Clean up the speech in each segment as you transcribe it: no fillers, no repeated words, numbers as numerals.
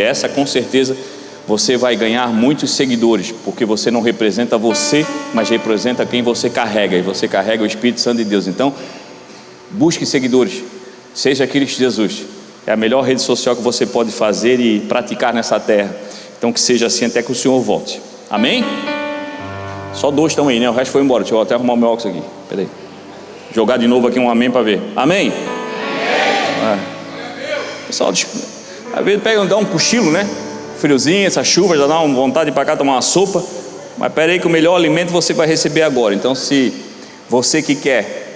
essa com certeza você vai ganhar muitos seguidores, porque você não representa você, mas representa quem você carrega, e você carrega o Espírito Santo de Deus. Então, busque seguidores, seja Cristo Jesus. É a melhor rede social que você pode fazer e praticar nessa terra. Então que seja assim até que o Senhor volte. Amém? Só 2 estão aí, né? O resto foi embora. Deixa eu até arrumar o meu óculos aqui. Peraí. Jogar de novo aqui um amém para ver. Amém? Pessoal, às vezes pega, dá um cochilo, né? Friozinho, essa chuva já dá uma vontade de ir para cá tomar uma sopa. Mas peraí que o melhor alimento você vai receber agora. Então se você que quer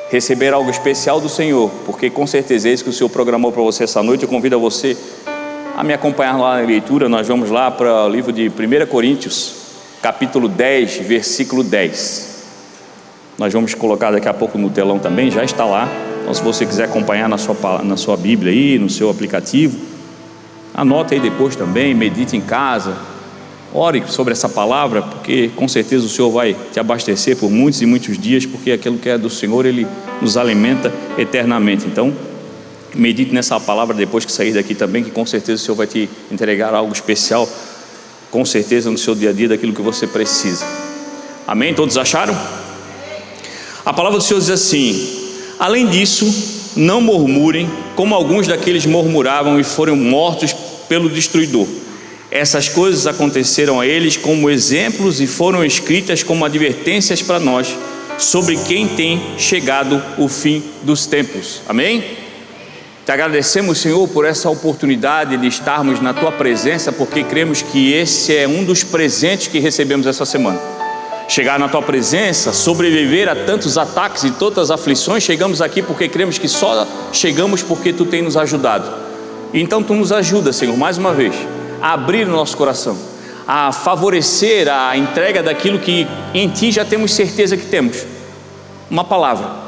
receber algo especial do Senhor, porque com certeza é isso que o Senhor programou para você essa noite, eu convido a você a me acompanhar lá na leitura. Nós vamos lá para o livro de 1 Coríntios, capítulo 10, versículo 10. Nós vamos colocar daqui a pouco no telão também, já está lá. Então se você quiser acompanhar na sua Bíblia aí, no seu aplicativo, anote aí depois também, medite em casa, ore sobre essa palavra, porque com certeza o Senhor vai te abastecer por muitos e muitos dias, porque aquilo que é do Senhor, Ele nos alimenta eternamente. Então medite nessa palavra depois que sair daqui também, que com certeza o Senhor vai te entregar algo especial, com certeza no seu dia a dia, daquilo que você precisa. Amém? Todos acharam? A palavra do Senhor diz assim: além disso, não murmurem, como alguns daqueles murmuravam e foram mortos pelo destruidor. Essas coisas aconteceram a eles como exemplos e foram escritas como advertências para nós, sobre quem tem chegado o fim dos tempos. Amém? Te agradecemos, Senhor, por essa oportunidade de estarmos na Tua presença, porque cremos que esse é um dos presentes que recebemos essa semana. Chegar na Tua presença, sobreviver a tantos ataques e tantas aflições. Chegamos aqui porque cremos que só chegamos porque Tu tem nos ajudado. Então Tu nos ajuda, Senhor, mais uma vez, a abrir o nosso coração, a favorecer a entrega daquilo que em Ti já temos certeza que temos. Uma palavra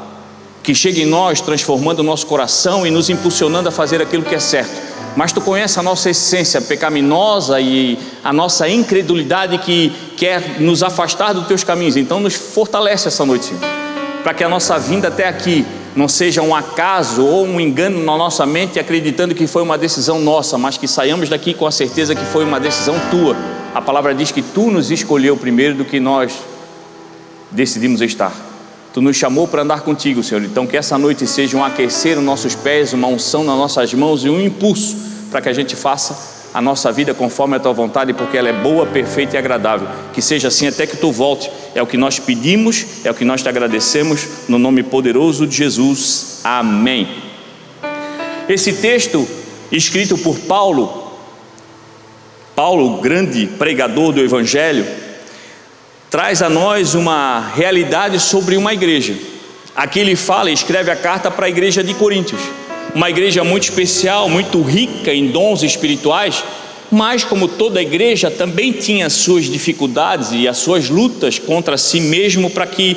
que chega em nós, transformando o nosso coração e nos impulsionando a fazer aquilo que é certo. Mas Tu conheces a nossa essência pecaminosa e a nossa incredulidade que quer nos afastar dos Teus caminhos. Então nos fortalece essa noite, Senhor, para que a nossa vinda até aqui não seja um acaso ou um engano na nossa mente, acreditando que foi uma decisão nossa, mas que saiamos daqui com a certeza que foi uma decisão Tua. A palavra diz que Tu nos escolheu primeiro do que nós decidimos estar. Tu nos chamou para andar contigo, Senhor. Então que essa noite seja um aquecer nos nossos pés, uma unção nas nossas mãos e um impulso para que a gente faça a nossa vida conforme a Tua vontade, porque ela é boa, perfeita e agradável. Que seja assim até que Tu volte. É o que nós pedimos, é o que nós Te agradecemos, no nome poderoso de Jesus. Amém. Esse texto escrito por Paulo, grande pregador do Evangelho, traz a nós uma realidade sobre uma igreja. Aqui ele fala e escreve a carta para a igreja de Coríntios, uma igreja muito especial, muito rica em dons espirituais, mas como toda igreja também tinha suas dificuldades e as suas lutas contra si mesmo, para que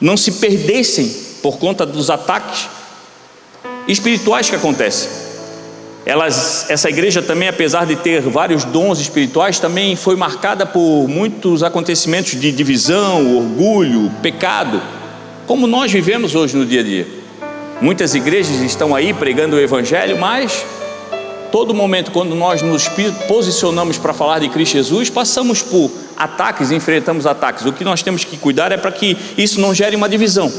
não se perdessem por conta dos ataques espirituais que acontecem. Essa igreja também, apesar de ter vários dons espirituais, também foi marcada por muitos acontecimentos de divisão, orgulho, pecado, como nós vivemos hoje no dia a dia. Muitas igrejas estão aí pregando o Evangelho, mas todo momento, quando nós nos posicionamos para falar de Cristo Jesus, passamos por ataques, enfrentamos ataques. O que nós temos que cuidar é para que isso não gere uma divisão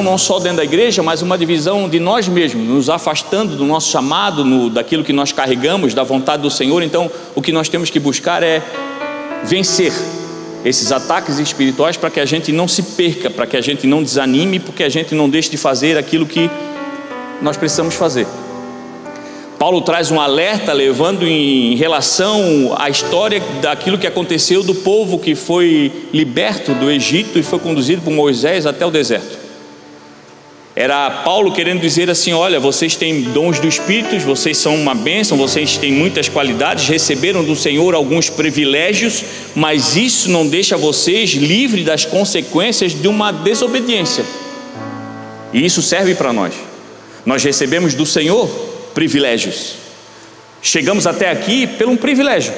não só dentro da igreja, mas uma divisão de nós mesmos, nos afastando do nosso chamado, daquilo que nós carregamos, da vontade do Senhor. Então o que nós temos que buscar é vencer esses ataques espirituais, para que a gente não se perca, para que a gente não desanime, porque a gente não deixe de fazer aquilo que nós precisamos fazer. Paulo traz um alerta, levando em relação à história daquilo que aconteceu do povo que foi liberto do Egito e foi conduzido por Moisés até o deserto. Era Paulo querendo dizer assim: olha, vocês têm dons do Espírito, vocês são uma bênção, vocês têm muitas qualidades, receberam do Senhor alguns privilégios, mas isso não deixa vocês livres das consequências de uma desobediência. E isso serve para nós. Nós recebemos do Senhor privilégios. Chegamos até aqui por um privilégio.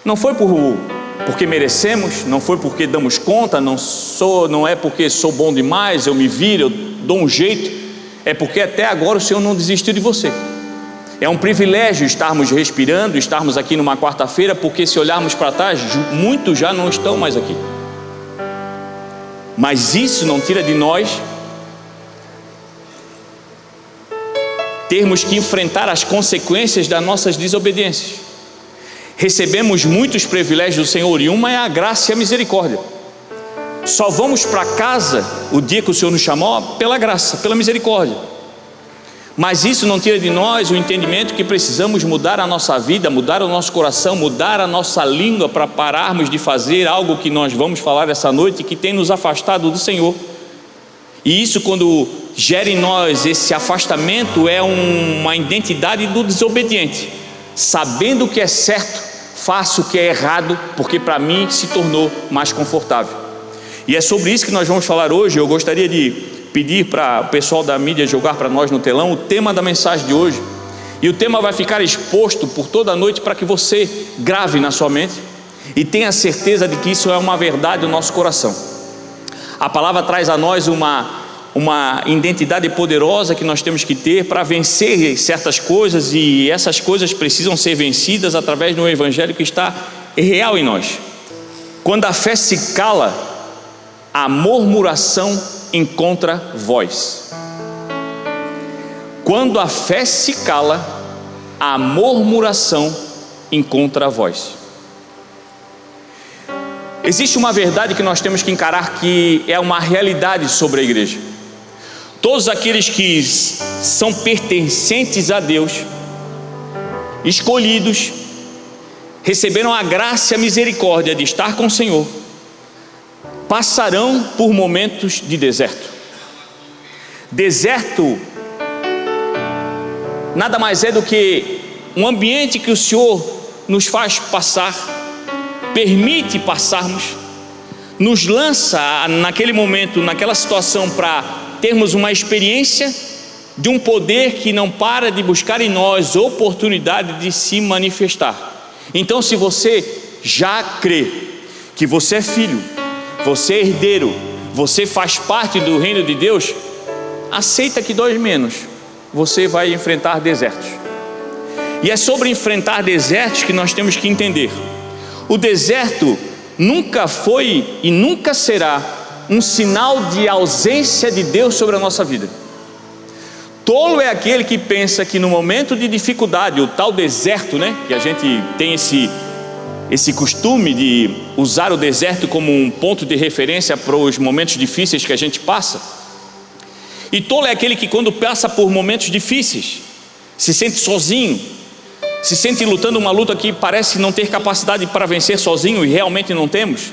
Não foi porque merecemos, não foi porque damos conta, não é porque sou bom demais, eu me viro, eu dou um jeito. É porque até agora o Senhor não desistiu de você. É um privilégio estarmos respirando, estarmos aqui numa quarta-feira, porque se olharmos para trás, muitos já não estão mais aqui. Mas isso não tira de nós termos que enfrentar as consequências das nossas desobediências. Recebemos muitos privilégios do Senhor, e uma é a graça e a misericórdia. Só vamos para casa o dia que o Senhor nos chamou pela graça, pela misericórdia. Mas isso não tira de nós o entendimento que precisamos mudar a nossa vida, mudar o nosso coração, mudar a nossa língua, para pararmos de fazer algo que nós vamos falar essa noite, que tem nos afastado do Senhor. E isso, quando gera em nós esse afastamento, é uma identidade do desobediente. Sabendo o que é certo, faço o que é errado, porque para mim se tornou mais confortável. E é sobre isso que nós vamos falar hoje. Eu gostaria de pedir para o pessoal da mídia jogar para nós no telão o tema da mensagem de hoje. E o tema vai ficar exposto por toda a noite, para que você grave na sua mente e tenha certeza de que isso é uma verdade no nosso coração. A palavra traz a nós uma identidade poderosa que nós temos que ter para vencer certas coisas, e essas coisas precisam ser vencidas através de um evangelho que está real em nós. Quando a fé se cala, a murmuração encontra voz. Quando a fé se cala, a murmuração encontra voz. Existe uma verdade que nós temos que encarar, que é uma realidade sobre a igreja. Todos aqueles que são pertencentes a Deus, escolhidos, receberam a graça e a misericórdia de estar com o Senhor, passarão por momentos de deserto. Deserto nada mais é do que um ambiente que o Senhor nos faz passar, permite passarmos, nos lança naquele momento, naquela situação, para termos uma experiência de um poder que não para de buscar em nós oportunidade de se manifestar. Então, se você já crê que você é filho, você é herdeiro, você faz parte do reino de Deus, aceita que dói menos. Você vai enfrentar desertos. E é sobre enfrentar desertos que nós temos que entender. O deserto nunca foi e nunca será um sinal de ausência de Deus sobre a nossa vida. Tolo é aquele que pensa que no momento de dificuldade, o tal deserto, que a gente tem esse costume de usar o deserto como um ponto de referência para os momentos difíceis que a gente passa. E tolo é aquele que, quando passa por momentos difíceis, se sente sozinho, se sente lutando uma luta que parece não ter capacidade para vencer sozinho, e realmente não temos.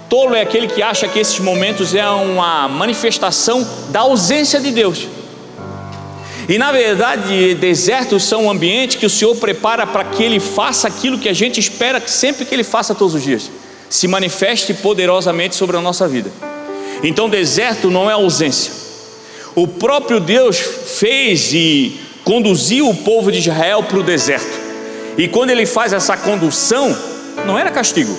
Tolo é aquele que acha que esses momentos é uma manifestação da ausência de Deus. E na verdade, desertos são um ambiente que o Senhor prepara para que Ele faça aquilo que a gente espera que sempre que Ele faça todos os dias, se manifeste poderosamente sobre a nossa vida. Então, deserto não é ausência. O próprio Deus fez e conduziu o povo de Israel para o deserto. E quando Ele faz essa condução, não era castigo.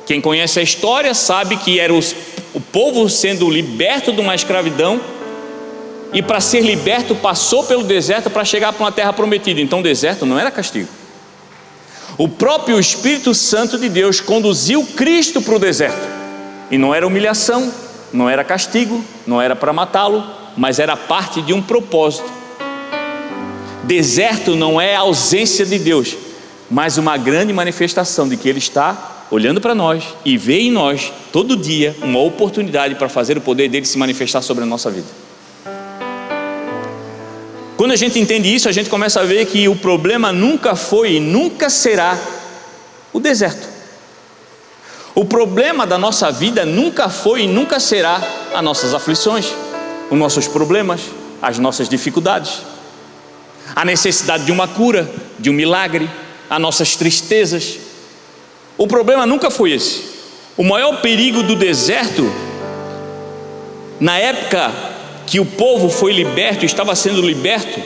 Quem conhece a história sabe que era o povo sendo liberto de uma escravidão, e para ser liberto passou pelo deserto para chegar para uma terra prometida. Então o deserto não era castigo. O próprio Espírito Santo de Deus conduziu Cristo para o deserto, e não era humilhação, não era castigo, não era para matá-lo, mas era parte de um propósito. Deserto não é ausência de Deus, mas uma grande manifestação de que Ele está olhando para nós e vê em nós todo dia uma oportunidade para fazer o poder dele se manifestar sobre a nossa vida. Quando a gente entende isso, a gente começa a ver que o problema nunca foi e nunca será o deserto. O problema da nossa vida nunca foi e nunca será as nossas aflições, os nossos problemas, as nossas dificuldades, a necessidade de uma cura, de um milagre, as nossas tristezas. O problema nunca foi esse. O maior perigo do deserto, na época que o povo foi liberto, estava sendo liberto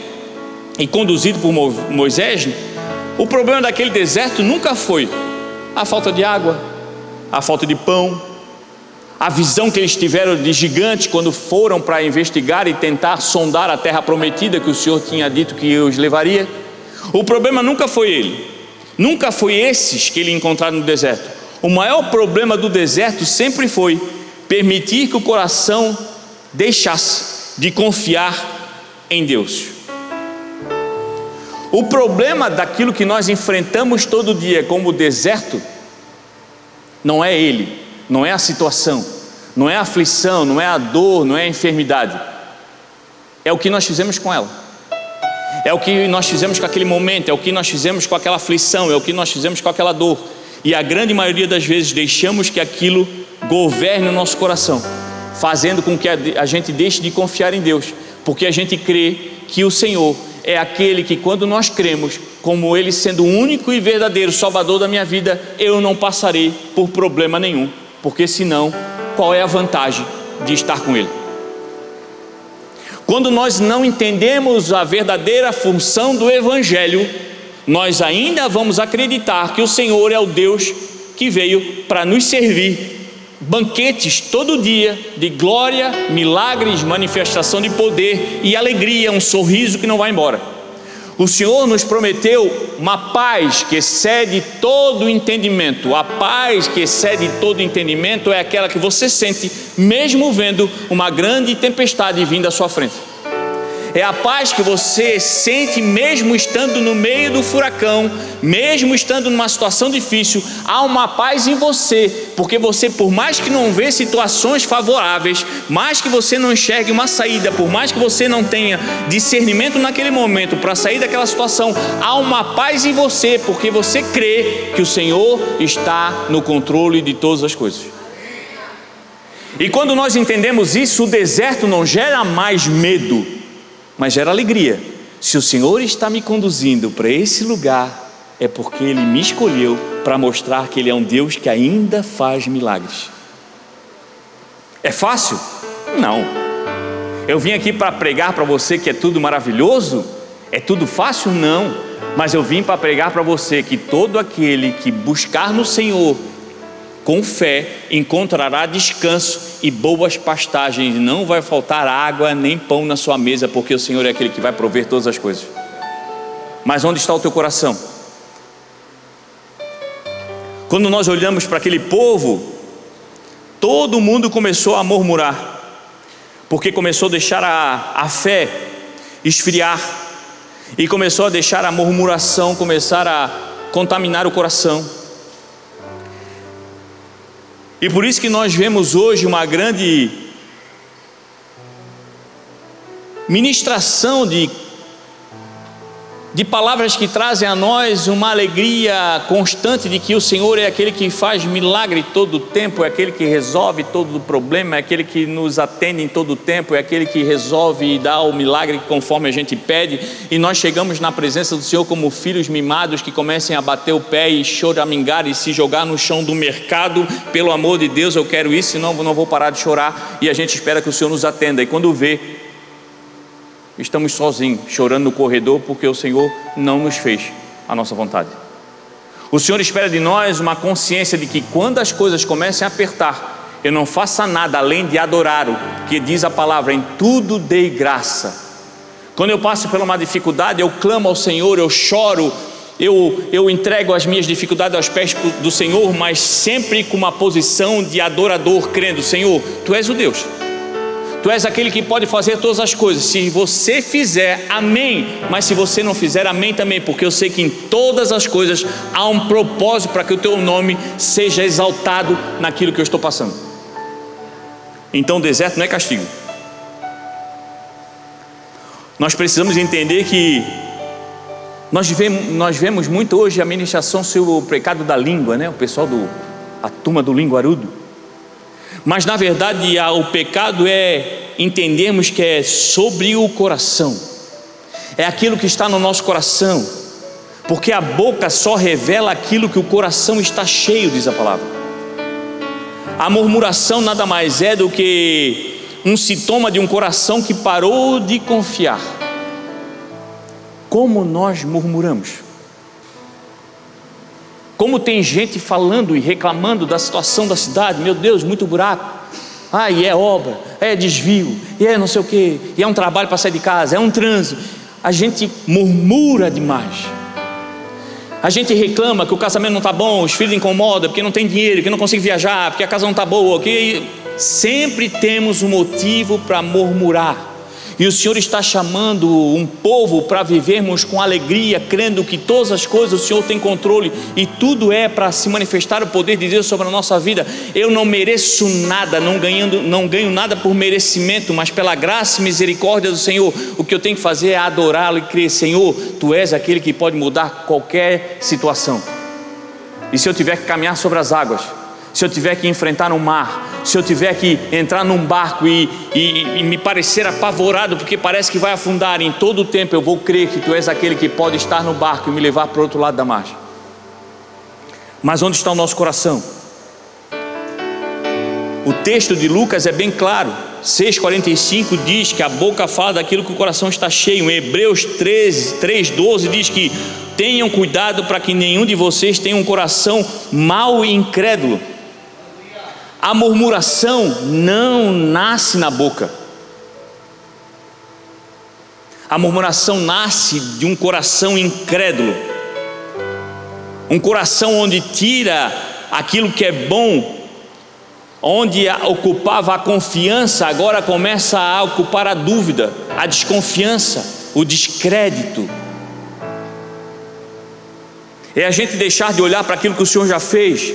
e conduzido por Moisés, o problema daquele deserto nunca foi a falta de água, a falta de pão, a visão que eles tiveram de gigantes quando foram para investigar e tentar sondar a terra prometida que o Senhor tinha dito que os levaria. O problema nunca foi ele, nunca foi esses que ele encontraram no deserto. O maior problema do deserto sempre foi permitir que o coração deixasse de confiar em Deus. O problema daquilo que nós enfrentamos todo dia como deserto não é ele, não é a situação, não é a aflição, não é a dor, não é a enfermidade. É o que nós fizemos com ela. É o que nós fizemos com aquele momento, é o que nós fizemos com aquela aflição, é o que nós fizemos com aquela dor. E a grande maioria das vezes deixamos que aquilo governe o nosso coração, fazendo com que a gente deixe de confiar em Deus, porque a gente crê que o Senhor é aquele que, quando nós cremos como Ele sendo o único e verdadeiro Salvador da minha vida, eu não passarei por problema nenhum, porque senão, qual é a vantagem de estar com Ele? Quando nós não entendemos a verdadeira função do Evangelho, nós ainda vamos acreditar que o Senhor é o Deus que veio para nos servir banquetes todo dia de glória, milagres, manifestação de poder e alegria, um sorriso que não vai embora. O Senhor nos prometeu uma paz que excede todo entendimento. A paz que excede todo entendimento é aquela que você sente mesmo vendo uma grande tempestade vindo à sua frente. É a paz que você sente mesmo estando no meio do furacão, mesmo estando numa situação difícil. Há uma paz em você, porque você, por mais que não vê situações favoráveis, mais que você não enxergue uma saída, por mais que você não tenha discernimento naquele momento para sair daquela situação, há uma paz em você, porque você crê que o Senhor está no controle de todas as coisas. E quando nós entendemos isso, o deserto não gera mais medo, mas gera alegria. Se o Senhor está me conduzindo para esse lugar, é porque Ele me escolheu para mostrar que Ele é um Deus que ainda faz milagres. É fácil? Não. Eu vim aqui para pregar para você que é tudo maravilhoso? É tudo fácil? Não. Mas eu vim para pregar para você que todo aquele que buscar no Senhor com fé encontrará descanso e boas pastagens. Não vai faltar água nem pão na sua mesa, porque o Senhor é aquele que vai prover todas as coisas. Mas onde está o teu coração? Quando nós olhamos para aquele povo, todo mundo começou a murmurar, porque começou a deixar a fé esfriar, e começou a deixar a murmuração começar a contaminar o coração. E por isso que nós vemos hoje uma grande ministração de palavras que trazem a nós uma alegria constante de que o Senhor é aquele que faz milagre todo o tempo, é aquele que resolve todo o problema, é aquele que nos atende em todo o tempo, é aquele que resolve e dá o milagre conforme a gente pede. E nós chegamos na presença do Senhor como filhos mimados que comecem a bater o pé e choramingar e se jogar no chão do mercado. Pelo amor de Deus, eu quero isso, senão eu não vou parar de chorar. E a gente espera que o Senhor nos atenda, e quando vê, estamos sozinhos, chorando no corredor, porque o Senhor não nos fez a nossa vontade. O Senhor espera de nós uma consciência de que quando as coisas comecem a apertar, eu não faça nada além de adorar-o, que diz a palavra, em tudo dei graça. Quando eu passo por uma dificuldade, eu clamo ao Senhor, eu choro, eu entrego as minhas dificuldades aos pés do Senhor, mas sempre com uma posição de adorador, crendo, Senhor, Tu és o Deus. Tu és aquele que pode fazer todas as coisas. Se você fizer, amém. Mas se você não fizer, amém também, porque eu sei que em todas as coisas há um propósito para que o teu nome seja exaltado naquilo que eu estou passando. Então o deserto não é castigo. Nós precisamos entender que nós vemos muito hoje a ministração sobre o pecado da língua, né? O pessoal a turma do linguarudo. Mas na verdade o pecado é entendermos que é sobre o coração, é aquilo que está no nosso coração, porque a boca só revela aquilo que o coração está cheio, diz a palavra. A murmuração nada mais é do que um sintoma de um coração que parou de confiar. Como nós murmuramos? Como tem gente falando e reclamando da situação da cidade, meu Deus, muito buraco, e é obra, é desvio, e é não sei o que, e é um trabalho para sair de casa, é um trânsito. a gente murmura demais. A gente reclama que o casamento não está bom, os filhos incomodam, porque não tem dinheiro, que não consigo viajar, porque a casa não está boa, que sempre temos um motivo para murmurar. E o Senhor está chamando um povo para vivermos com alegria, crendo que todas as coisas o Senhor tem controle, e tudo é para se manifestar o poder de Deus sobre a nossa vida. Eu não mereço nada, não ganho nada por merecimento, mas pela graça e misericórdia do Senhor, o que eu tenho que fazer é adorá-lo e crer: Senhor, Tu és aquele que pode mudar qualquer situação. E se eu tiver que caminhar sobre as águas, se eu tiver que enfrentar um mar, se eu tiver que entrar num barco e me parecer apavorado porque parece que vai afundar, em todo o tempo eu vou crer que Tu és aquele que pode estar no barco e me levar para o outro lado da margem. Mas onde está o nosso coração? O texto de Lucas é bem claro. 6,45 diz que a boca fala daquilo que o coração está cheio. Em Hebreus 3,12 diz que tenham cuidado para que nenhum de vocês tenha um coração mau e incrédulo. A murmuração não nasce na boca. A murmuração nasce de um coração incrédulo, um coração onde tira aquilo que é bom, onde ocupava a confiança, agora começa a ocupar a dúvida, a desconfiança, o descrédito. É a gente deixar de olhar para aquilo que o Senhor já fez.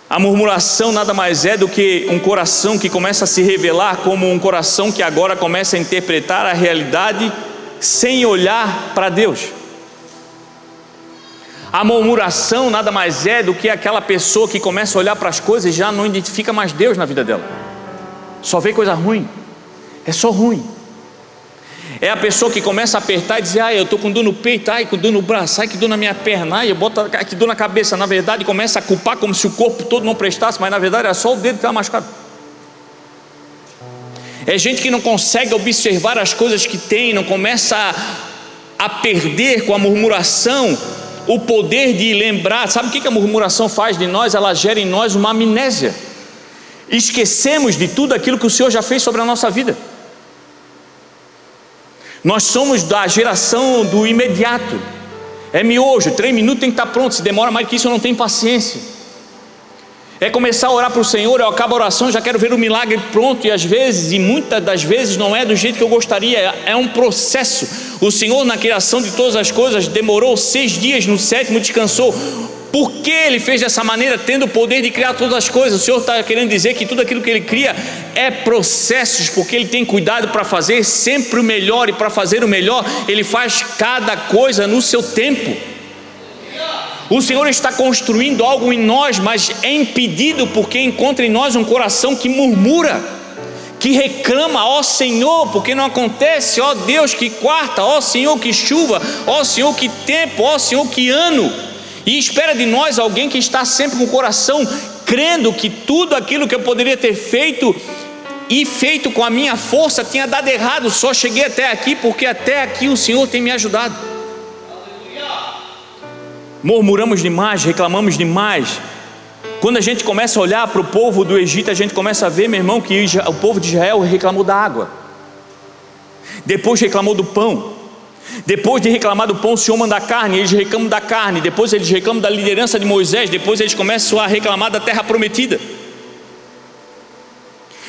A murmuração nada mais é do que um coração que começa a se revelar como um coração que agora começa a interpretar a realidade sem olhar para Deus. A murmuração nada mais é do que aquela pessoa que começa a olhar para as coisas e já não identifica mais Deus na vida dela, só vê coisa ruim, é só ruim. É a pessoa que começa a apertar e dizer: eu estou com dor no peito, com dor no braço, que dor na minha perna, eu boto que dor na cabeça. Na verdade começa a culpar como se o corpo todo não prestasse, mas na verdade era só o dedo que estava machucado. É gente que não consegue observar as coisas que tem, não começa a perder com a murmuração o poder de lembrar. Sabe o que a murmuração faz de nós? Ela gera em nós uma amnésia. Esquecemos de tudo aquilo que o Senhor já fez sobre a nossa vida. Nós somos da geração do imediato. É miojo, 3 minutos tem que estar pronto. Se demora mais que isso eu não tenho paciência. É começar a orar para o Senhor, eu acabo a oração, já quero ver o milagre pronto. E às vezes, e muitas das vezes não é do jeito que eu gostaria. É um processo. O Senhor na criação de todas as coisas demorou 6 dias, no 7º descansou. Por que Ele fez dessa maneira, tendo o poder de criar todas as coisas? O Senhor está querendo dizer que tudo aquilo que Ele cria é processos, porque Ele tem cuidado para fazer sempre o melhor, e para fazer o melhor Ele faz cada coisa no seu tempo. O Senhor está construindo algo em nós, mas é impedido porque encontra em nós um coração que murmura, que reclama: ó Senhor, porque não acontece? Ó Deus, que quarta, ó Senhor, que chuva, ó Senhor, que tempo, ó Senhor, que ano. E espera de nós alguém que está sempre com o coração crendo que tudo aquilo que eu poderia ter feito e feito com a minha força tinha dado errado. Só cheguei até aqui porque até aqui o Senhor tem me ajudado. Murmuramos demais, reclamamos demais. Quando a gente começa a olhar para o povo do Egito, a gente começa a ver, meu irmão, que o povo de Israel reclamou da água, depois reclamou do pão. Depois de reclamar do pão, o Senhor manda a carne, eles reclamam da carne. Depois eles reclamam da liderança de Moisés. Depois eles começam a reclamar da terra prometida.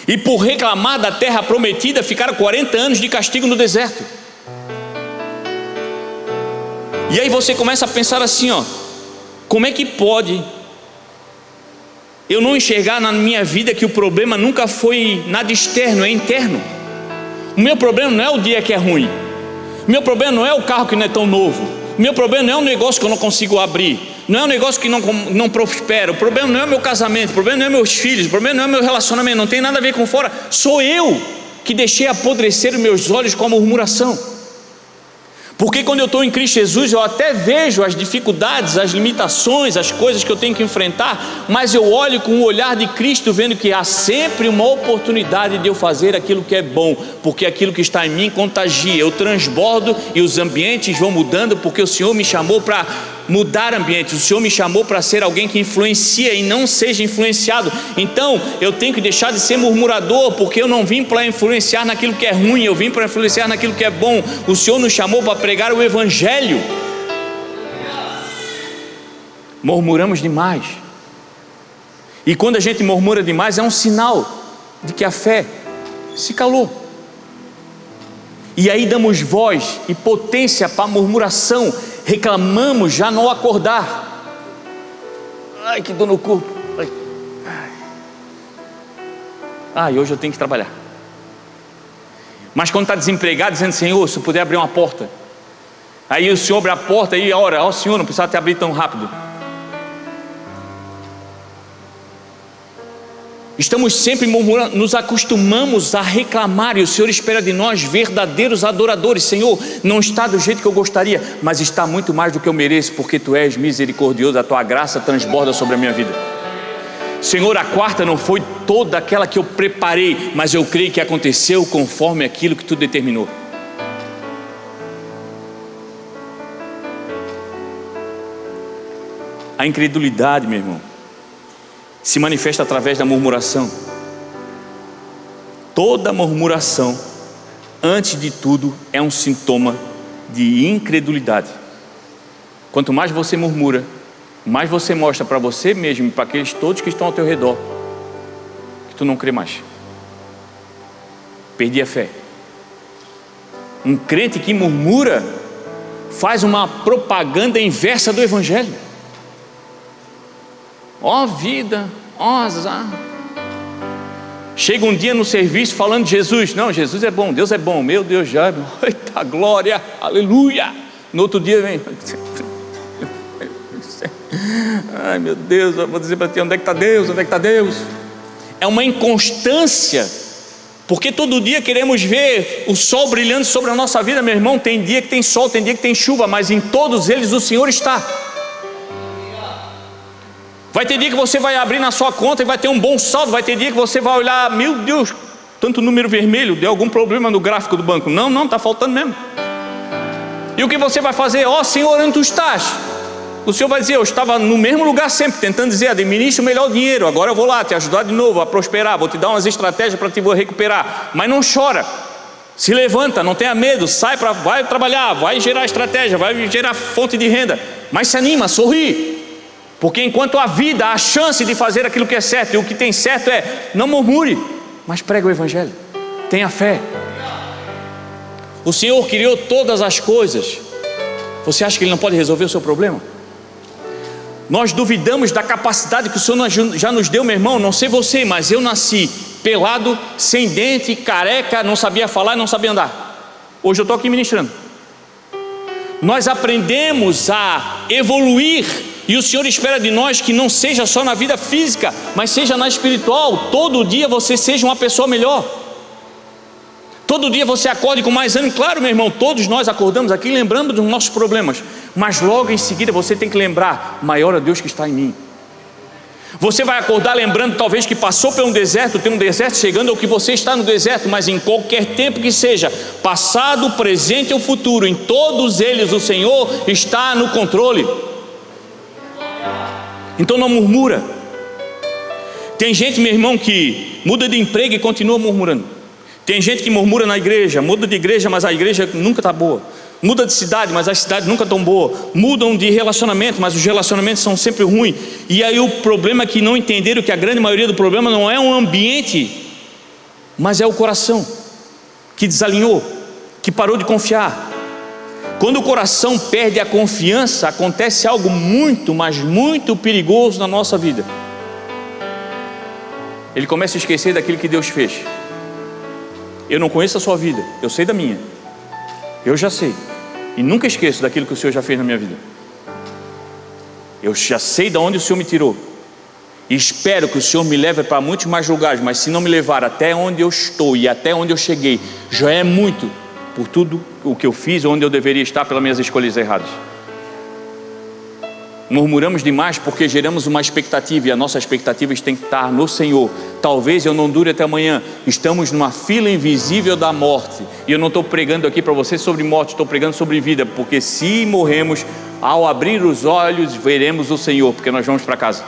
E por reclamar da terra prometida, ficaram 40 anos de castigo no deserto. E aí você começa a pensar assim, como é que pode eu não enxergar na minha vida que o problema nunca foi nada externo, é interno? O meu problema não é o dia que é ruim. Meu problema não é o carro que não é tão novo. Meu problema não é um negócio que eu não consigo abrir. Não é um negócio que não prospera. O problema não é o meu casamento. O problema não é meus filhos. O problema não é meu relacionamento. Não tem nada a ver com fora. Sou eu que deixei apodrecer os meus olhos com a murmuração. Porque quando eu estou em Cristo Jesus, eu até vejo as dificuldades, as limitações, as coisas que eu tenho que enfrentar, mas eu olho com o olhar de Cristo, vendo que há sempre uma oportunidade de eu fazer aquilo que é bom, porque aquilo que está em mim contagia, eu transbordo e os ambientes vão mudando, porque o Senhor me chamou para mudar ambientes. O Senhor me chamou para ser alguém que influencia e não seja influenciado. Então eu tenho que deixar de ser murmurador, porque eu não vim para influenciar naquilo que é ruim, eu vim para influenciar naquilo que é bom. O Senhor nos chamou para pregar o Evangelho. Murmuramos demais, e quando a gente murmura demais é um sinal de que a fé se calou. E aí damos voz e potência para a murmuração, reclamamos já no acordar. Ai, que dor no corpo. Ai, hoje eu tenho que trabalhar. Mas quando está desempregado, dizendo: Senhor, se eu puder abrir uma porta. Aí o Senhor abre a porta e ora: ó Senhor, não precisava te abrir tão rápido. Estamos sempre murmurando, nos acostumamos a reclamar, e o Senhor espera de nós verdadeiros adoradores. Senhor, não está do jeito que eu gostaria, mas está muito mais do que eu mereço, porque Tu és misericordioso, a Tua graça transborda sobre a minha vida. Senhor, a quarta não foi toda aquela que eu preparei, mas eu creio que aconteceu conforme aquilo que Tu determinou. A incredulidade, meu irmão, se manifesta através da murmuração. Toda murmuração, antes de tudo, é um sintoma de incredulidade. Quanto mais você murmura, mais você mostra para você mesmo e para aqueles todos que estão ao teu redor que tu não crê mais. Perdi a fé. Um crente que murmura faz uma propaganda inversa do Evangelho. Ó vida, ó azar. Chega um dia no serviço falando de Jesus. Não, Jesus é bom, Deus é bom. Meu Deus, já, eita glória, aleluia. No outro dia vem: ai meu Deus, eu vou dizer para ti: onde é que está Deus? Onde é que está Deus? É uma inconstância, porque todo dia queremos ver o sol brilhando sobre a nossa vida, meu irmão. Tem dia que tem sol, tem dia que tem chuva, mas em todos eles o Senhor está. Vai ter dia que você vai abrir na sua conta e vai ter um bom saldo. Vai ter dia que você vai olhar: meu Deus, tanto número vermelho, deu algum problema no gráfico do banco. Não, está faltando mesmo. E o que você vai fazer? Ó Senhor, onde Tu estás? O Senhor vai dizer: eu estava no mesmo lugar sempre, tentando dizer: administra o melhor dinheiro. Agora eu vou lá te ajudar de novo a prosperar, vou te dar umas estratégias para te recuperar. Mas não chora, se levanta, não tenha medo, vai trabalhar, vai gerar estratégia, vai gerar fonte de renda. Mas se anima, sorri. Porque enquanto há vida, há chance de fazer aquilo que é certo. E o que tem certo é: não murmure, mas prega o Evangelho. Tenha fé. O Senhor criou todas as coisas. Você acha que Ele não pode resolver o seu problema? Nós duvidamos da capacidade que o Senhor já nos deu, meu irmão. Não sei você, mas eu nasci pelado, sem dente, careca, não sabia falar, não sabia andar. Hoje eu estou aqui ministrando. Nós aprendemos a evoluir, e o Senhor espera de nós que não seja só na vida física, mas seja na espiritual. Todo dia você seja uma pessoa melhor. Todo dia você acorde com mais ânimo. Claro, meu irmão, todos nós acordamos aqui lembrando dos nossos problemas, mas logo em seguida você tem que lembrar: maior é Deus que está em mim. Você vai acordar lembrando talvez que passou por um deserto, tem um deserto chegando, ou que você está no deserto, mas em qualquer tempo que seja, passado, presente ou futuro, em todos eles o Senhor está no controle. Então não murmura. Tem gente, meu irmão, que muda de emprego e continua murmurando. Tem gente que murmura na igreja, muda de igreja, mas a igreja nunca está boa. Muda de cidade, mas as cidades nunca estão boas. Mudam de relacionamento, mas os relacionamentos são sempre ruins. E aí o problema é que não entenderam que a grande maioria do problema não é um ambiente, mas é o coração que desalinhou, que parou de confiar. Quando o coração perde a confiança, acontece algo muito, mas muito perigoso na nossa vida. Ele começa a esquecer daquilo que Deus fez. Eu não conheço a sua vida, eu sei da minha. Eu já sei, e nunca esqueço daquilo que o Senhor já fez na minha vida. Eu já sei de onde o Senhor me tirou, e espero que o Senhor me leve para muitos mais lugares. Mas se não me levar até onde eu estou e até onde eu cheguei, já é muito por tudo o que eu fiz, onde eu deveria estar pelas minhas escolhas erradas. Murmuramos demais porque geramos uma expectativa, e a nossa expectativa tem que estar no Senhor. Talvez eu não dure até amanhã. Estamos numa fila invisível da morte, e eu não estou pregando aqui para você sobre morte, estou pregando sobre vida, porque se morremos, ao abrir os olhos veremos o Senhor, porque nós vamos para casa.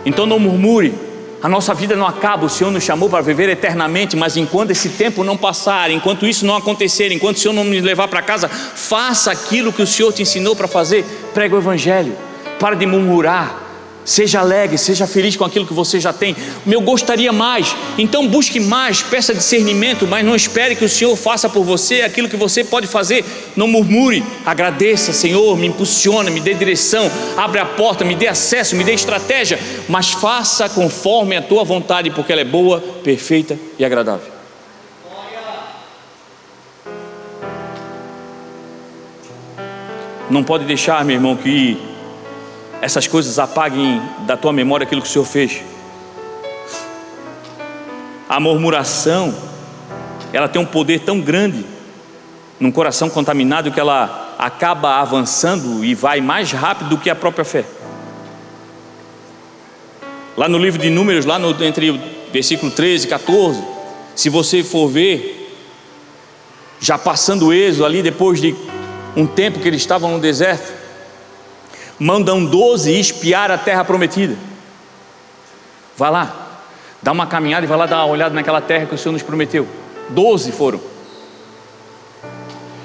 Então não murmure, a nossa vida não acaba, o Senhor nos chamou para viver eternamente, mas enquanto esse tempo não passar, enquanto isso não acontecer, enquanto o Senhor não nos levar para casa, faça aquilo que o Senhor te ensinou para fazer, pregue o Evangelho, para de murmurar, seja alegre, seja feliz com aquilo que você já tem. Eu gostaria mais, então busque mais, peça discernimento, mas não espere que o Senhor faça por você aquilo que você pode fazer. Não murmure, agradeça: Senhor, me impulsiona, me dê direção, abre a porta, me dê acesso, me dê estratégia, mas faça conforme a tua vontade, porque ela é boa, perfeita e agradável. Não pode deixar, meu irmão, que essas coisas apaguem da tua memória aquilo que o Senhor fez. A murmuração, ela tem um poder tão grande num coração contaminado que ela acaba avançando e vai mais rápido do que a própria fé. Lá no livro de Números, entre o versículo 13 e 14, se você for ver, já passando o Êxodo ali, depois de um tempo que eles estavam no deserto, mandam 12 espiar a terra prometida. Vai lá, dá uma caminhada e vai lá dar uma olhada naquela terra que o Senhor nos prometeu. 12 foram.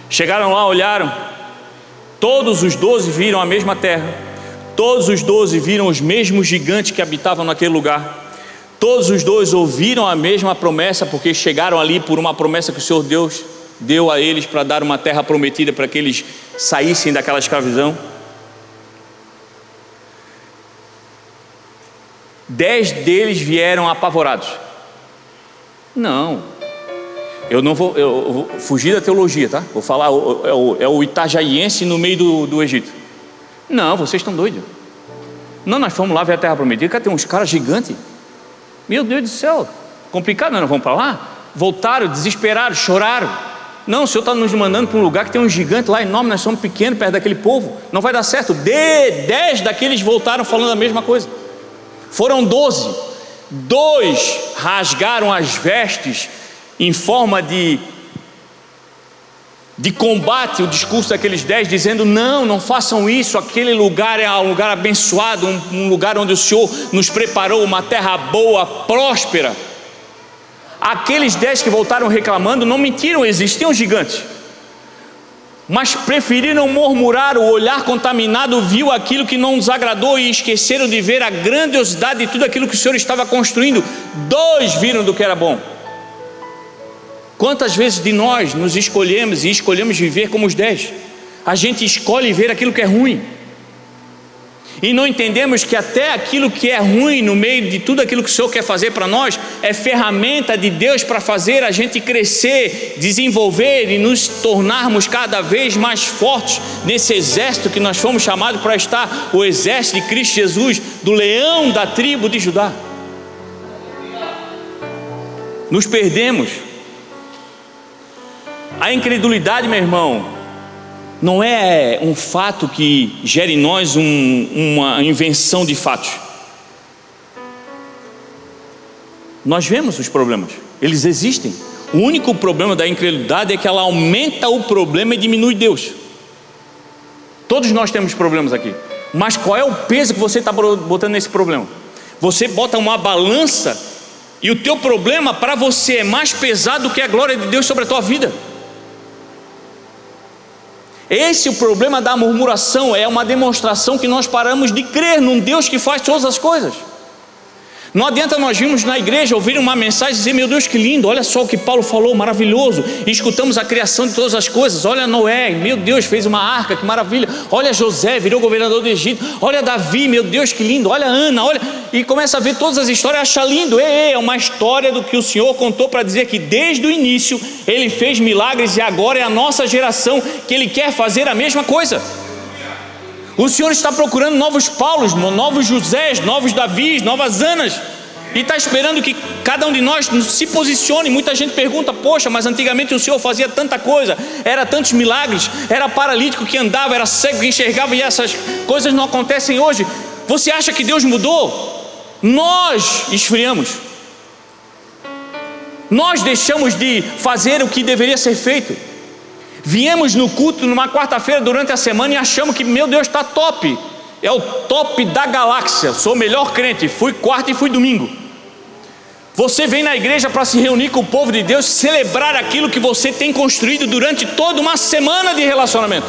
Chegaram lá, olharam, todos os 12 viram a mesma terra, todos os 12 viram os mesmos gigantes que habitavam naquele lugar, todos os 12 ouviram a mesma promessa, porque chegaram ali por uma promessa que o Senhor Deus deu a eles para dar uma terra prometida para que eles saíssem daquela escravidão. 10 deles vieram apavorados. Não, eu vou fugir da teologia, tá? Vou falar, é o itajaiense no meio do Egito. Não, vocês estão doidos. Não, nós fomos lá ver a terra prometida, cá tem uns caras gigantes. Meu Deus do céu, complicado, nós vamos para lá? Voltaram, desesperaram, choraram. Não, o Senhor está nos mandando para um lugar que tem um gigante lá enorme, nós somos pequenos perto daquele povo, não vai dar certo. 10 daqueles voltaram falando a mesma coisa. Foram 12, 2 rasgaram as vestes em forma de combate, o discurso daqueles 10, dizendo: não façam isso, aquele lugar é um lugar abençoado, um lugar onde o Senhor nos preparou, uma terra boa, próspera. Aqueles 10 que voltaram reclamando não mentiram, existiam gigantes, mas preferiram murmurar. O olhar contaminado viu aquilo que não nos agradou e esqueceram de ver a grandiosidade de tudo aquilo que o Senhor estava construindo. 2 viram do que era bom. Quantas vezes de nós nos escolhemos e escolhemos viver como os 10? A gente escolhe ver aquilo que é ruim, e não entendemos que até aquilo que é ruim no meio de tudo aquilo que o Senhor quer fazer para nós é ferramenta de Deus para fazer a gente crescer, desenvolver e nos tornarmos cada vez mais fortes nesse exército que nós fomos chamados para estar, o exército de Cristo Jesus, do leão da tribo de Judá. Nos perdemos. A incredulidade, meu irmão, não é um fato que gere em nós uma invenção de fatos. Nós vemos os problemas, eles existem. O único problema da incredulidade é que ela aumenta o problema e diminui Deus. Todos nós temos problemas aqui, mas qual é o peso que você está botando nesse problema? Você bota uma balança e o teu problema para você é mais pesado do que a glória de Deus sobre a tua vida. Esse é o problema da murmuração, é uma demonstração que nós paramos de crer num Deus que faz todas as coisas. Não adianta nós virmos na igreja, ouvir uma mensagem e dizer: meu Deus, que lindo, olha só o que Paulo falou, maravilhoso. E escutamos a criação de todas as coisas. Olha Noé, meu Deus, fez uma arca, que maravilha. Olha José, virou governador do Egito. Olha Davi, meu Deus, que lindo. Olha Ana, olha. E começa a ver todas as histórias e acha lindo. É uma história do que o Senhor contou para dizer que desde o início Ele fez milagres e agora é a nossa geração que Ele quer fazer a mesma coisa. O Senhor está procurando novos Paulos, novos Josés, novos Davis, novas Anas, e está esperando que cada um de nós se posicione. Muita gente pergunta: poxa, mas antigamente o Senhor fazia tanta coisa, era tantos milagres, era paralítico que andava, era cego que enxergava, e essas coisas não acontecem hoje. Você acha que Deus mudou? Nós esfriamos, nós deixamos de fazer o que deveria ser feito. Viemos no culto numa quarta-feira durante a semana e achamos que, meu Deus, está top. É o top da galáxia. Sou o melhor crente. Fui quarta e fui domingo. Você vem na igreja para se reunir com o povo de Deus, celebrar aquilo que você tem construído durante toda uma semana de relacionamento.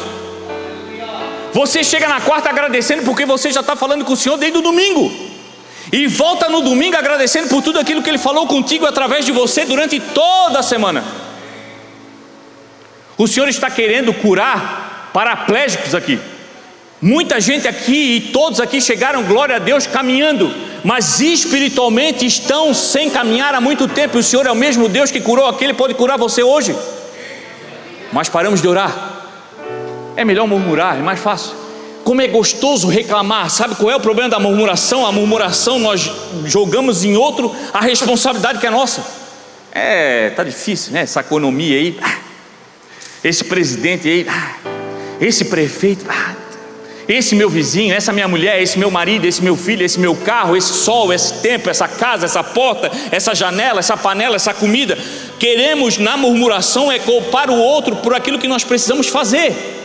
Você chega na quarta agradecendo porque você já está falando com o Senhor desde o domingo, e volta no domingo agradecendo por tudo aquilo que Ele falou contigo através de você durante toda a semana. O Senhor está querendo curar paraplégicos aqui. Muita gente aqui, e todos aqui chegaram, glória a Deus, caminhando, mas espiritualmente estão sem caminhar há muito tempo. E o Senhor é o mesmo Deus que curou aquele, pode curar você hoje. Mas paramos de orar. É melhor murmurar, é mais fácil. Como é gostoso reclamar. Sabe qual é o problema da murmuração? A murmuração, nós jogamos em outro a responsabilidade que é nossa. Tá difícil, né? Essa economia aí, esse presidente aí, esse prefeito, esse meu vizinho, essa minha mulher, esse meu marido, esse meu filho, esse meu carro, esse sol, esse tempo, essa casa, essa porta, essa janela, essa panela, essa comida. Queremos na murmuração culpar o outro por aquilo que nós precisamos fazer.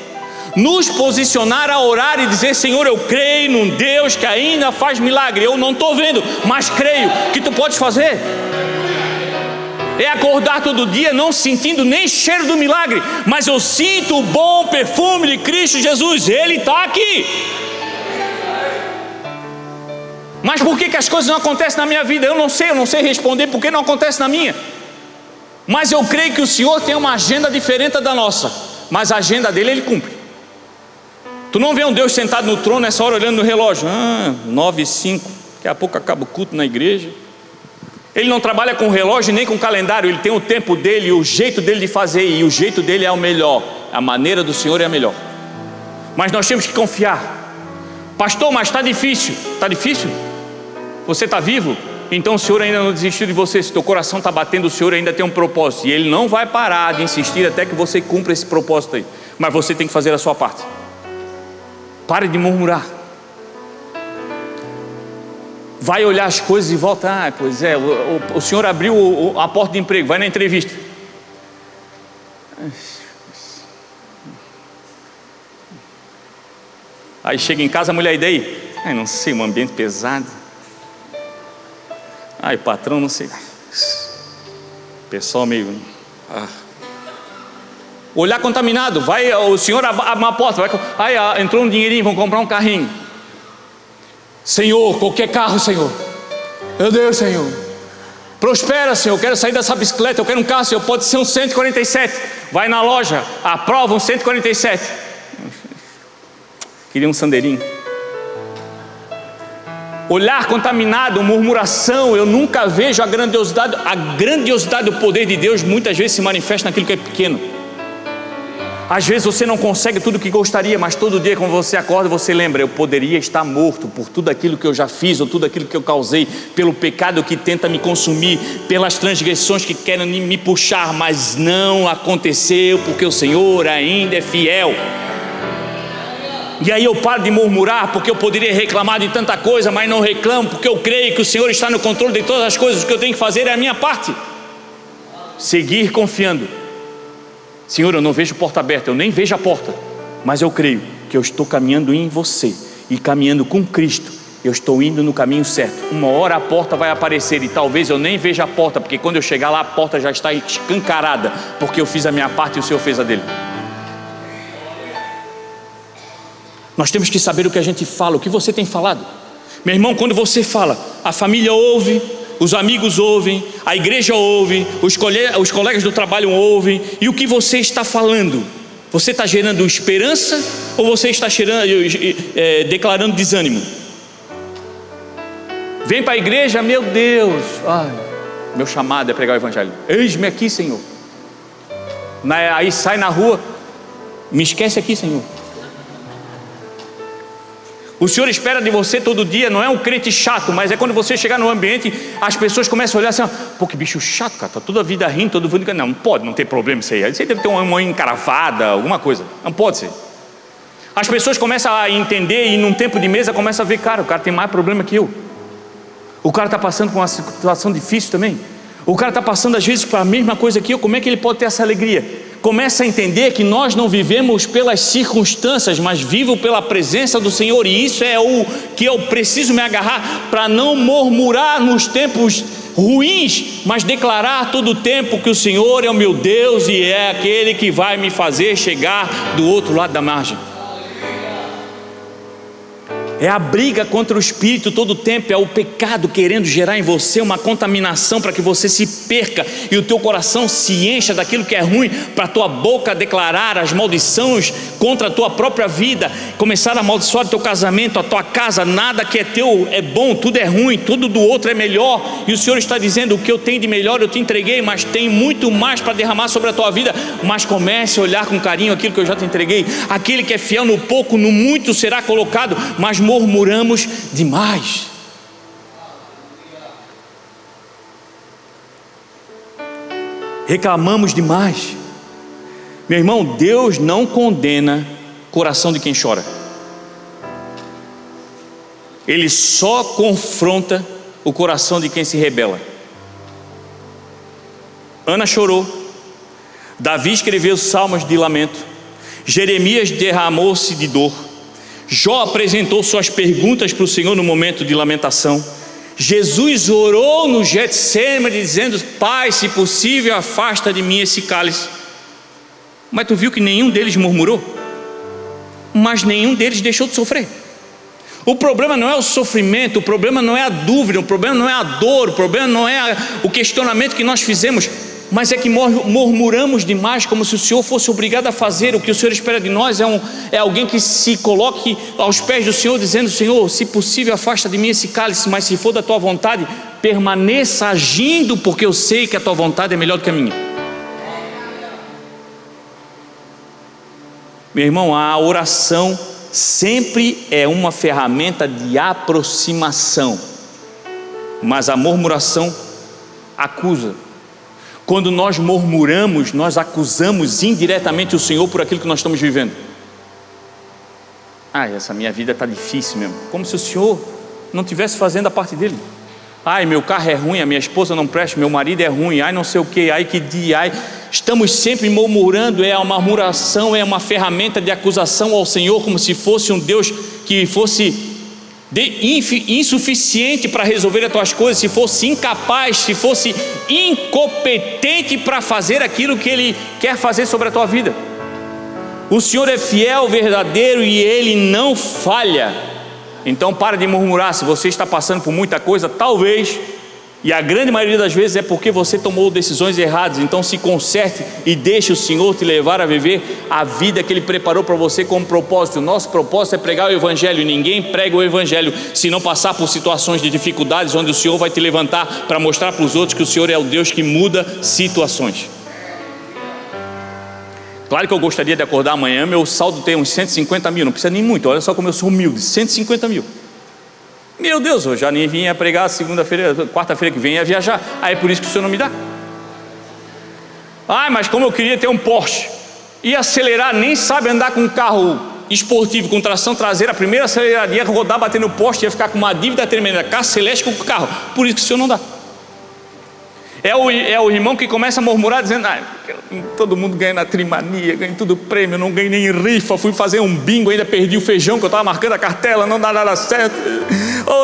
Nos posicionar a orar e dizer: Senhor, eu creio num Deus que ainda faz milagre. Eu não estou vendo, mas creio que Tu podes fazer. É acordar todo dia não sentindo nem cheiro do milagre, mas eu sinto o bom perfume de Cristo Jesus. Ele está aqui. Mas por que as coisas não acontecem na minha vida? Eu não sei responder por que não acontece na minha. Mas eu creio que o Senhor tem uma agenda diferente da nossa, mas a agenda dele Ele cumpre. Tu não vê um Deus sentado no trono nessa hora olhando no relógio, 9h05, daqui a pouco acaba o culto na igreja. Ele não trabalha com relógio nem com calendário. Ele tem o tempo dele, o jeito dele de fazer, e o jeito dele é o melhor. A maneira do Senhor é a melhor. Mas nós temos que confiar. Pastor, mas está difícil. Está difícil? Você está vivo? Então o Senhor ainda não desistiu de você. Se teu coração está batendo, o Senhor ainda tem um propósito, e Ele não vai parar de insistir até que você cumpra esse propósito aí. Mas você tem que fazer a sua parte. Pare de murmurar. Vai olhar as coisas e volta. Pois é, o Senhor abriu a porta de emprego, vai na entrevista. Aí chega em casa, a mulher, e daí? Não sei, um ambiente pesado. Patrão, não sei. Pessoal meio... Olhar contaminado, vai, o Senhor abre uma porta, entrou um dinheirinho, vão comprar um carrinho. Senhor, qualquer carro, Senhor. Meu Deus, Senhor. Prospera, Senhor, eu quero sair dessa bicicleta, eu quero um carro, Senhor, pode ser um 147. Vai na loja, aprova um 147. Queria um Sandeirinho. Olhar contaminado, murmuração. Eu nunca vejo a grandiosidade do poder de Deus muitas vezes se manifesta naquilo que é pequeno. Às vezes você não consegue tudo o que gostaria, mas todo dia quando você acorda, você lembra: eu poderia estar morto por tudo aquilo que eu já fiz, ou tudo aquilo que eu causei, pelo pecado que tenta me consumir, pelas transgressões que querem me puxar, mas não aconteceu, porque o Senhor ainda é fiel. E aí eu paro de murmurar, porque eu poderia reclamar de tanta coisa, mas não reclamo, porque eu creio que o Senhor está no controle de todas as coisas. O que eu tenho que fazer é a minha parte. Seguir confiando. Senhor, eu não vejo porta aberta, eu nem vejo a porta, mas eu creio que eu estou caminhando em você, e caminhando com Cristo, eu estou indo no caminho certo. Uma hora a porta vai aparecer, e talvez eu nem veja a porta, porque quando eu chegar lá a porta já está escancarada, porque eu fiz a minha parte e o Senhor fez a dele. Nós temos que saber o que a gente fala, o que você tem falado. Meu irmão, quando você fala, a família ouve, os amigos ouvem, a igreja ouve, os colegas do trabalho ouvem. E o que você está falando? Você está gerando esperança ou você está declarando desânimo? Vem para a igreja, meu Deus, meu chamado é pregar o evangelho. Eis-me aqui, Senhor. Aí sai na rua, me esquece aqui, Senhor. O Senhor espera de você todo dia, não é um crente chato, mas é quando você chegar no ambiente, as pessoas começam a olhar assim: pô, que bicho chato, cara, tá toda a vida rindo, todo mundo... Não pode, não tem problema isso aí. Você deve ter uma mãe encaravada, alguma coisa. Não pode ser. As pessoas começam a entender, e num tempo de mesa começam a ver: cara, o cara tem mais problema que eu. O cara está passando por uma situação difícil também. O cara está passando às vezes por a mesma coisa que eu. Como é que ele pode ter essa alegria? Começa a entender que nós não vivemos pelas circunstâncias, mas vivo pela presença do Senhor, e isso é o que eu preciso me agarrar, para não murmurar nos tempos ruins, mas declarar todo o tempo que o Senhor é o meu Deus e é aquele que vai me fazer chegar do outro lado da margem. É a briga contra o espírito todo o tempo, é o pecado querendo gerar em você uma contaminação para que você se perca e o teu coração se encha daquilo que é ruim, para a tua boca declarar as maldições contra a tua própria vida, começar a amaldiçoar o teu casamento, a tua casa. Nada que é teu é bom, tudo é ruim, tudo do outro é melhor, e o Senhor está dizendo: o que eu tenho de melhor eu te entreguei, mas tem muito mais para derramar sobre a tua vida. Mas comece a olhar com carinho aquilo que eu já te entreguei. Aquele que é fiel no pouco, no muito será colocado. Mas murmuramos demais. Reclamamos demais. Meu irmão, Deus não condena o coração de quem chora. Ele só confronta o coração de quem se rebela. Ana chorou, Davi escreveu salmos de lamento, Jeremias derramou-se de dor, Jó apresentou suas perguntas para o Senhor no momento de lamentação, Jesus orou no Getsêmani dizendo: Pai, se possível, afasta de mim esse cálice. Mas tu viu que nenhum deles murmurou? Mas nenhum deles deixou de sofrer. O problema não é o sofrimento, o problema não é a dúvida, o problema não é a dor, o problema não é o questionamento que nós fizemos, mas é que murmuramos demais, como se o Senhor fosse obrigado a fazer. O que o Senhor espera de nós é alguém que se coloque aos pés do Senhor, dizendo: Senhor, se possível, afasta de mim esse cálice, mas se for da tua vontade, permaneça agindo, porque eu sei que a tua vontade é melhor do que a minha. Meu irmão, a oração sempre é uma ferramenta de aproximação, mas a murmuração acusa. Quando nós murmuramos, nós acusamos indiretamente o Senhor por aquilo que nós estamos vivendo. Essa minha vida está difícil mesmo, como se o Senhor não estivesse fazendo a parte dele. Meu carro é ruim, a minha esposa não presta, meu marido é ruim, não sei o que, que dia, estamos sempre murmurando. É uma murmuração, é uma ferramenta de acusação ao Senhor, como se fosse um Deus que fosse insuficiente para resolver as tuas coisas, se fosse incapaz, se fosse incompetente para fazer aquilo que Ele quer fazer sobre a tua vida. O Senhor é fiel, verdadeiro, e Ele não falha. Então para de murmurar. Se você está passando por muita coisa, talvez, e a grande maioria das vezes é porque você tomou decisões erradas. Então se conserte e deixe o Senhor te levar a viver a vida que Ele preparou para você como propósito. O nosso propósito é pregar o Evangelho, e ninguém prega o Evangelho se não passar por situações de dificuldades, onde o Senhor vai te levantar para mostrar para os outros que o Senhor é o Deus que muda situações. Claro que eu gostaria de acordar amanhã, meu saldo tem uns 150 mil, não precisa nem muito, olha só como eu sou humilde, 150 mil. Meu Deus, eu já nem vinha pregar segunda-feira, quarta-feira que vem ia viajar. É por isso que o Senhor não me dá. Mas como eu queria ter um Porsche, ia acelerar, nem sabe andar com um carro esportivo com tração traseira, a primeira aceleradinha, ia rodar, bater no poste, ia ficar com uma dívida tremenda, carro celeste com o carro. Por isso que o Senhor não dá. É o irmão que começa a murmurar, dizendo: todo mundo ganha na Trimania, ganha tudo prêmio, não ganhei nem rifa, fui fazer um bingo, ainda perdi o feijão que eu estava marcando a cartela, não dá nada certo.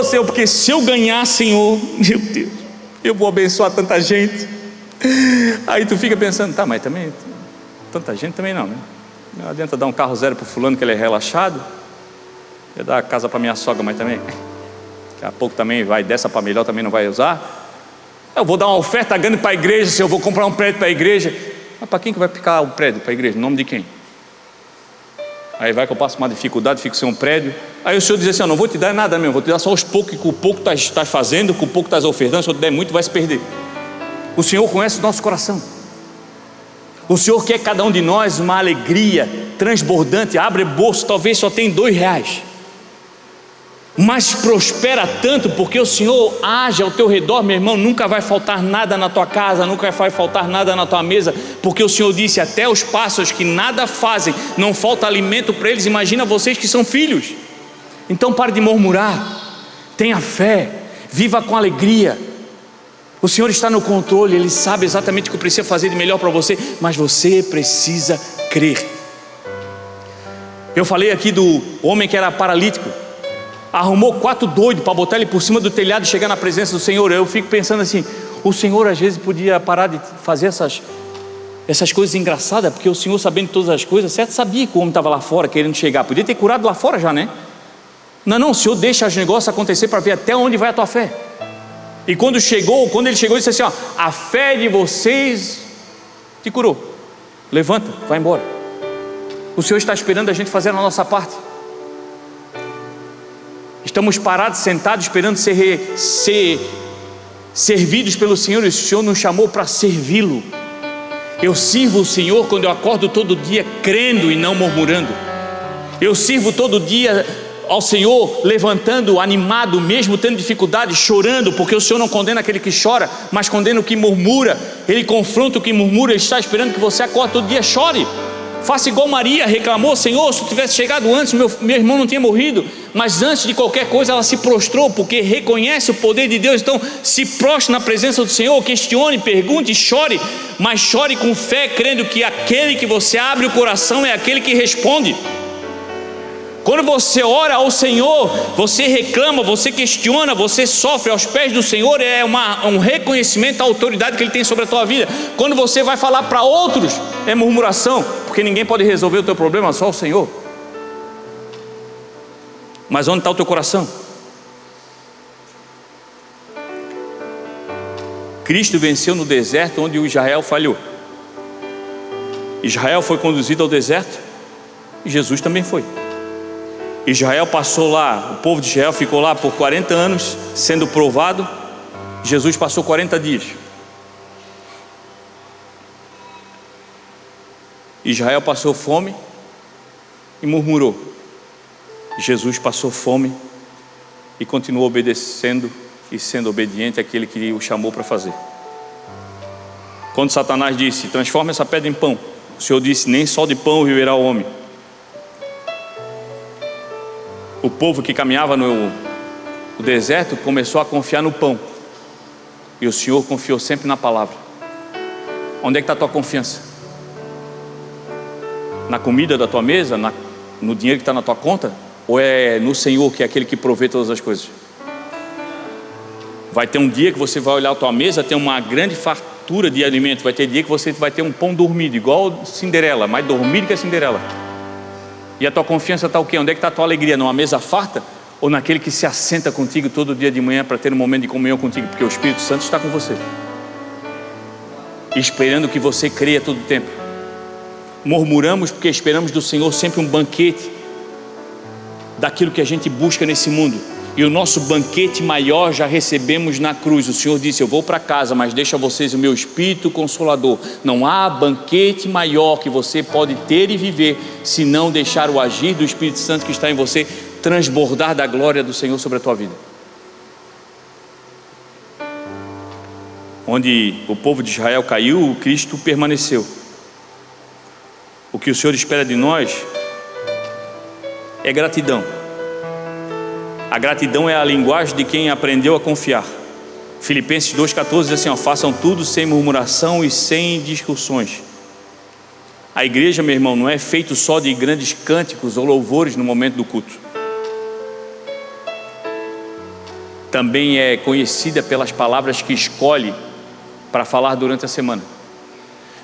Senhor, porque se eu ganhar, Senhor, meu Deus, eu vou abençoar tanta gente. Aí tu fica pensando: mas também, tanta gente também não, né? Não adianta dar um carro zero para o fulano que ele é relaxado, eu dar a casa para minha sogra, mas também, daqui a pouco também vai dessa para melhor, também não vai usar. Eu vou dar uma oferta grande para a igreja, se eu vou comprar um prédio para a igreja. Mas para quem que vai ficar o prédio para a igreja? Em nome de quem? Aí vai que eu passo uma dificuldade, fico sem um prédio. Aí o Senhor diz assim: não vou te dar nada mesmo, vou te dar só os poucos, que com o pouco estás fazendo, com o pouco estás ofertando. Se eu te der muito, vai se perder. O Senhor conhece o nosso coração. O Senhor quer cada um de nós uma alegria transbordante. Abre bolso, talvez só tem R$2, mas prospera tanto, porque o Senhor age ao teu redor, meu irmão. Nunca vai faltar nada na tua casa, nunca vai faltar nada na tua mesa, porque o Senhor disse: até os pássaros que nada fazem, não falta alimento para eles. Imagina vocês que são filhos. Então pare de murmurar, tenha fé, viva com alegria. O Senhor está no controle, Ele sabe exatamente o que precisa fazer de melhor para você, mas você precisa crer. Eu falei aqui do homem que era paralítico, arrumou 4 doidos para botar ele por cima do telhado e chegar na presença do Senhor. Eu fico pensando assim, o Senhor às vezes podia parar de fazer essas coisas engraçadas, porque o Senhor, sabendo todas as coisas, certo, sabia que o homem estava lá fora querendo chegar, podia ter curado lá fora já, né? Não, o Senhor deixa os negócios acontecer para ver até onde vai a tua fé. E quando ele chegou, ele disse assim, a fé de vocês te curou, levanta, vai embora. O Senhor está esperando a gente fazer a nossa parte. Estamos parados, sentados, esperando ser servidos pelo Senhor, e o Senhor nos chamou para servi-lo. Eu sirvo o Senhor quando eu acordo todo dia crendo e não murmurando. Eu sirvo todo dia ao Senhor levantando, animado, mesmo tendo dificuldade, chorando, porque o Senhor não condena aquele que chora, mas condena o que murmura. Ele confronta o que murmura. Ele está esperando que você acorde todo dia, chore. Faça igual Maria reclamou: Senhor, se tu tivesse chegado antes, meu irmão não tinha morrido. Mas antes de qualquer coisa ela se prostrou, porque reconhece o poder de Deus. Então se prostre na presença do Senhor, questione, pergunte, chore, mas chore com fé, crendo que aquele que você abre o coração é aquele que responde. Quando você ora ao Senhor, você reclama, você questiona, você sofre aos pés do Senhor, é um reconhecimento da autoridade que Ele tem sobre a tua vida. Quando você vai falar para outros, é murmuração, porque ninguém pode resolver o teu problema, só o Senhor. Mas onde está o teu coração? Cristo venceu no deserto onde o Israel falhou. Israel foi conduzido ao deserto e Jesus também foi. Israel passou lá, o povo de Israel ficou lá por 40 anos sendo provado. Jesus passou 40 dias. Israel passou fome e murmurou. Jesus passou fome e continuou obedecendo e sendo obediente àquele que o chamou para fazer. Quando Satanás disse: transforma essa pedra em pão, o Senhor disse: nem só de pão viverá o homem. O povo que caminhava no deserto começou a confiar no pão, e o Senhor confiou sempre na palavra. Onde é que está a tua confiança? Na comida da tua mesa? No dinheiro que está na tua conta? Ou é no Senhor, que é aquele que provê todas as coisas? Vai ter um dia que você vai olhar a tua mesa, tem uma grande fartura de alimento. Vai ter dia que você vai ter um pão dormido, igual Cinderela, mais dormido que a Cinderela. E a tua confiança está o quê? Onde é que está a tua alegria? Numa mesa farta? Ou naquele que se assenta contigo todo dia de manhã para ter um momento de comunhão contigo? Porque o Espírito Santo está com você, esperando que você creia todo o tempo. Murmuramos porque esperamos do Senhor sempre um banquete daquilo que a gente busca nesse mundo. E o nosso banquete maior já recebemos na cruz. O Senhor disse: eu vou para casa, mas deixo a vocês o meu Espírito Consolador. Não há banquete maior que você pode ter e viver, se não deixar o agir do Espírito Santo que está em você transbordar da glória do Senhor sobre a tua vida. Onde o povo de Israel caiu, o Cristo permaneceu. O que o Senhor espera de nós é gratidão. A gratidão é a linguagem de quem aprendeu a confiar. Filipenses 2,14 diz assim: façam tudo sem murmuração e sem discussões. A igreja, meu irmão, não é feito só de grandes cânticos ou louvores no momento do culto. Também é conhecida pelas palavras que escolhe para falar durante a semana.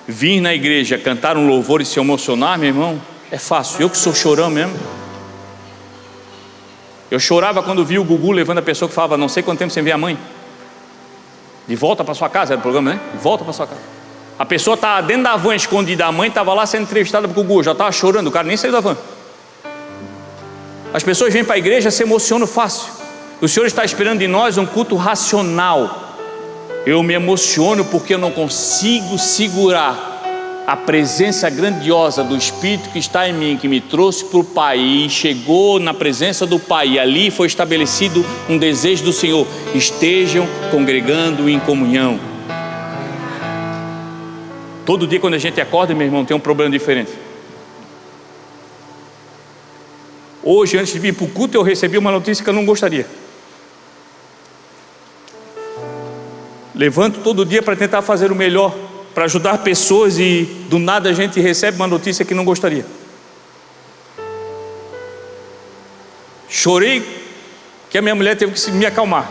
Vir na igreja, cantar um louvor e se emocionar, meu irmão, é fácil. Eu que sou chorão mesmo. Eu chorava quando vi o Gugu levando a pessoa que falava não sei quanto tempo sem ver a mãe. De volta para sua casa, era o programa, né? De volta para sua casa. A pessoa estava dentro da van escondida, a mãe estava lá sendo entrevistada por Gugu, já estava chorando, o cara nem saiu da van. As pessoas vêm para a igreja e se emocionam fácil. O Senhor está esperando de nós um culto racional. Eu me emociono porque eu não consigo segurar a presença grandiosa do Espírito que está em mim, que me trouxe para o Pai e chegou na presença do Pai, e ali foi estabelecido um desejo do Senhor: estejam congregando em comunhão. Todo dia quando a gente acorda, meu irmão, tem um problema diferente. Hoje, antes de vir para o culto, eu recebi uma notícia que eu não gostaria. Levanto todo dia para tentar fazer o melhor, para ajudar pessoas, e do nada a gente recebe uma notícia que não gostaria. Chorei que a minha mulher teve que me acalmar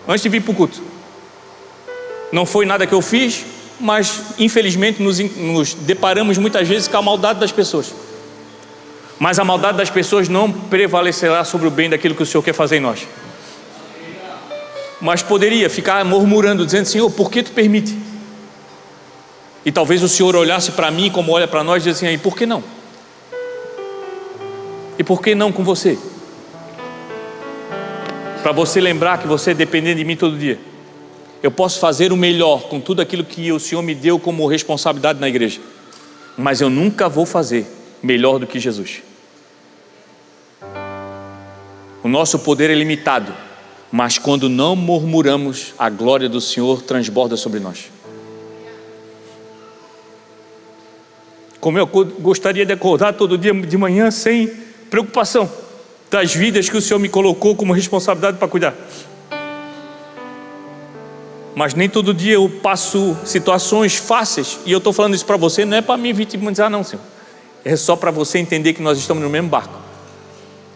antes de vir para o culto. Não foi nada que eu fiz, mas infelizmente nos deparamos muitas vezes com a maldade das pessoas. Mas a maldade das pessoas não prevalecerá sobre o bem daquilo que o Senhor quer fazer em nós. Mas poderia ficar murmurando, dizendo: Senhor, por que tu permite? E talvez o Senhor olhasse para mim como olha para nós e diz assim: aí, por que não? E por que não com você? Para você lembrar que você é dependente de mim todo dia. Eu posso fazer o melhor com tudo aquilo que o Senhor me deu como responsabilidade na igreja, mas eu nunca vou fazer melhor do que Jesus. O nosso poder é limitado, mas quando não murmuramos, a glória do Senhor transborda sobre nós. Como eu gostaria de acordar todo dia de manhã sem preocupação das vidas que o Senhor me colocou como responsabilidade para cuidar. Mas nem todo dia eu passo situações fáceis, e eu estou falando isso para você, não é para me vitimizar não, Senhor. É só para você entender que nós estamos no mesmo barco.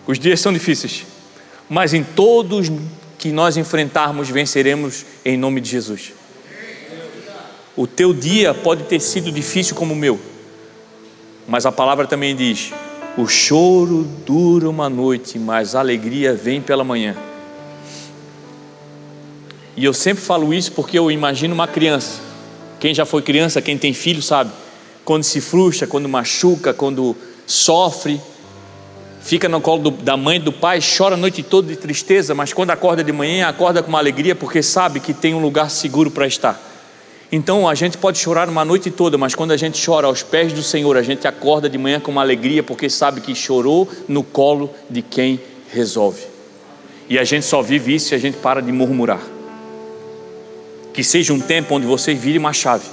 Os dias são difíceis, mas em todos que nós enfrentarmos, venceremos em nome de Jesus. O teu dia pode ter sido difícil como o meu, mas a palavra também diz: o choro dura uma noite, mas a alegria vem pela manhã. E eu sempre falo isso porque eu imagino uma criança. Quem já foi criança, quem tem filho sabe, quando se frustra, quando machuca, quando sofre, fica no colo da mãe, do pai, chora a noite toda de tristeza, mas quando acorda de manhã, acorda com uma alegria, porque sabe que tem um lugar seguro para estar. Então a gente pode chorar uma noite toda, mas quando a gente chora aos pés do Senhor, a gente acorda de manhã com uma alegria, porque sabe que chorou no colo de quem resolve. E a gente só vive isso se a gente para de murmurar. Que seja um tempo onde você vire uma chave.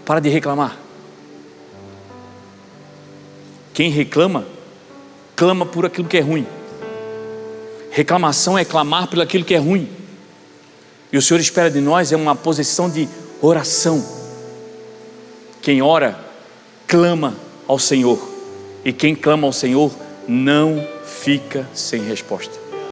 Para de reclamar. Quem reclama, clama por aquilo que é ruim. Reclamação é clamar por aquilo que é ruim. E o Senhor espera de nós uma posição de oração. Quem ora, clama ao Senhor. E quem clama ao Senhor, não fica sem resposta.